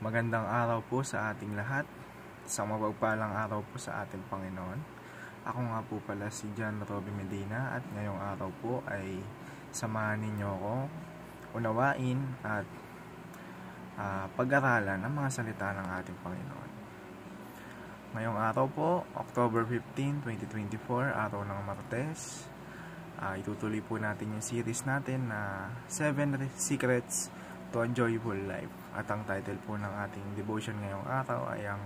Magandang araw po sa ating lahat. Isang mapagpalang araw po sa ating Panginoon. Ako nga po pala si John Robby Medina at ngayong araw po ay samahan ninyo ako unawain at pag-aralan ang mga salita ng ating Panginoon. Ngayong araw po, October 15, 2024, araw ng Martes. Itutuloy po natin yung series natin na 7 Secrets to a Joyful Life. At ang title po ng ating devotion ngayong araw ay ang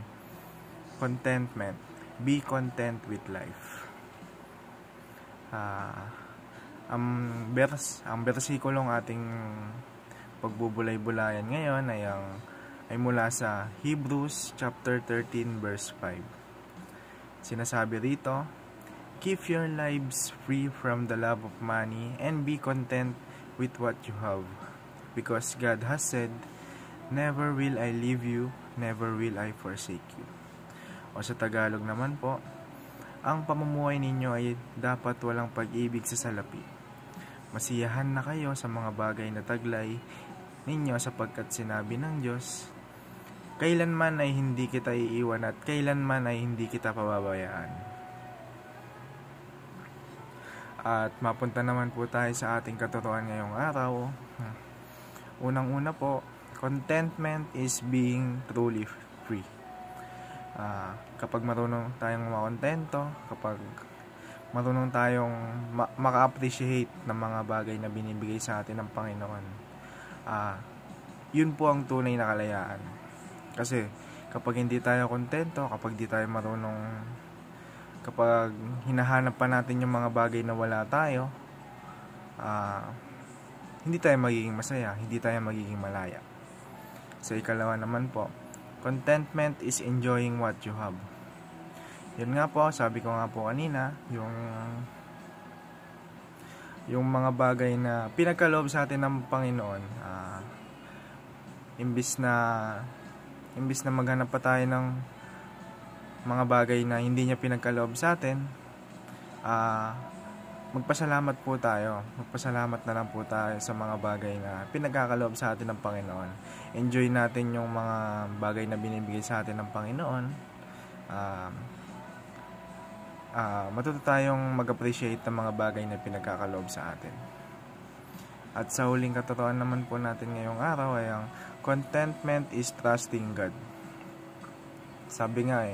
Contentment. Be content with life. Ang versikulong ating pagbubulay-bulayan ngayon ay mula sa Hebrews chapter 13 verse 5. Sinasabi rito, "Keep your lives free from the love of money and be content with what you have. Because God has said, never will I leave you, never will I forsake you." O sa Tagalog naman po, ang pamumuhay ninyo ay dapat walang pag-ibig sa salapi. Masiyahan na kayo sa mga bagay na taglay ninyo sapagkat sinabi ng Diyos, kailanman ay hindi kita iiwan at kailanman ay hindi kita pababayaan. At mapunta naman po tayo sa ating katuruan ngayong araw. Unang-una po, contentment is being truly free. Kapag marunong tayong makontento, kapag marunong tayong maka-appreciate ng mga bagay na binibigay sa atin ng Panginoon, yun po ang tunay na kalayaan. Kasi kapag hindi tayo kontento, kapag hindi tayo marunong, kapag hinahanap pa natin yung mga bagay na wala tayo, hindi tayo magiging masaya, hindi tayo magiging malaya. Sa ikalawa naman po, contentment is enjoying what you have. Yun nga po, sabi ko nga po kanina, yung mga bagay na pinagkaloob sa atin ng Panginoon, imbis na maghanap pa tayo ng mga bagay na hindi niya pinagkaloob sa atin, magpasalamat po tayo. Magpasalamat na lang po tayo sa mga bagay na pinagkakaloob sa atin ng Panginoon. Enjoy natin yung mga bagay na binibigay sa atin ng Panginoon. Matuto tayong mag-appreciate ng mga bagay na pinagkakaloob sa atin. At sa huling katuruan naman po natin ngayong araw ay ang contentment is trusting God. Sabi nga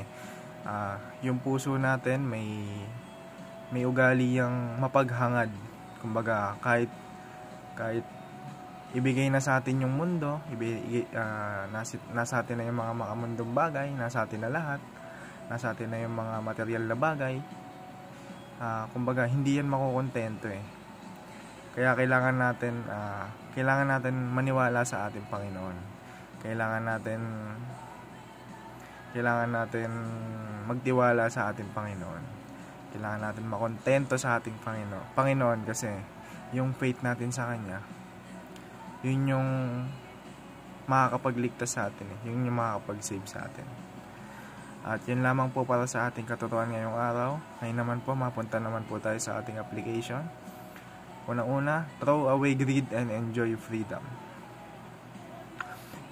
yung puso natin may ugali yang mapaghangad. Kumbaga, kahit ibigay na sa atin yung mundo, nasa atin na yung mga makamundong bagay, nasa atin na lahat, nasa atin na yung mga material na bagay, kumbaga, hindi yan makukontento Kaya kailangan natin maniwala sa ating Panginoon. Kailangan natin magtiwala sa ating Panginoon. Kailangan natin makontento sa ating Panginoon kasi yung faith natin sa Kanya, yun yung makakapagligtas sa atin yun yung makakapag-save sa atin. At yun lamang po para sa ating katutuan ngayong araw. Ngayon naman po, mapunta naman po tayo sa ating application. Unang-una, throw away greed and enjoy freedom.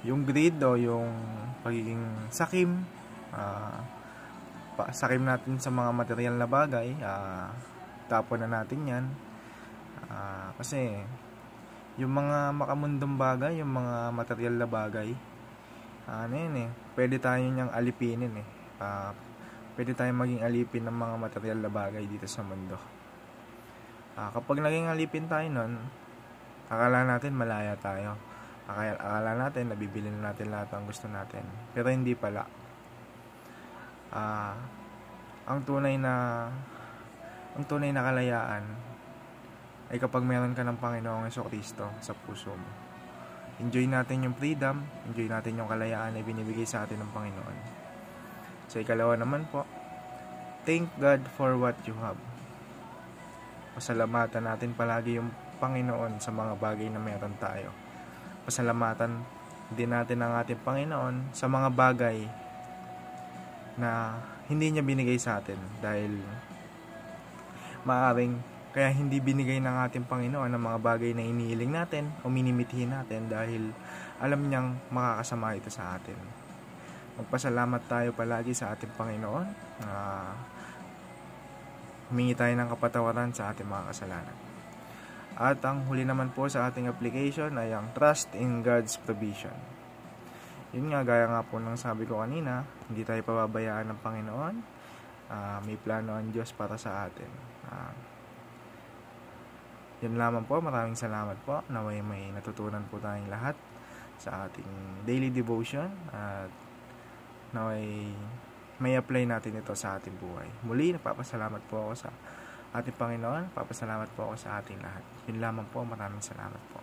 Yung greed o yung pagiging sakim, sakim natin sa mga material na bagay, tapon na natin yan, kasi yung mga makamundong bagay, yung mga material na bagay, pwede tayo niyang alipinin pwede tayong maging alipin ng mga material na bagay dito sa mundo. Kapag naging alipin tayo nun, akala natin malaya tayo, akala natin nabibili na natin lahat ng gusto natin, pero hindi pala. Ang tunay na kalayaan ay kapag meron ka ng Panginoong Jesucristo sa puso mo. Enjoy natin yung freedom, enjoy natin yung kalayaan na binibigay sa atin ng Panginoon. Sa ikalawa naman po, thank God for what you have. Pasalamatan natin palagi yung Panginoon sa mga bagay na meron tayo. Pasalamatan din natin ang ating Panginoon sa mga bagay na hindi niya binigay sa atin, dahil maaring Kaya hindi binigay ng ating Panginoon ang mga bagay na inihiling natin o minimithi natin dahil alam niyang makakasama ito sa atin. Magpasalamat tayo palagi sa ating Panginoon. Humingi tayo ng kapatawaran sa ating mga kasalanan. At ang huli naman po sa ating application ay ang trust in God's provision. Yun nga, gaya nga po ng sabi ko kanina, hindi tayo pababayaan ng Panginoon. May plano ang Diyos para sa atin. Yun lamang po, maraming salamat po. Naway may natutunan po tayong lahat sa ating daily devotion at naway may apply natin ito sa ating buhay. Muli, nagpapasalamat po ako sa ating Panginoon. Papasalamat po ako sa ating lahat. Yun lamang po, maraming salamat po.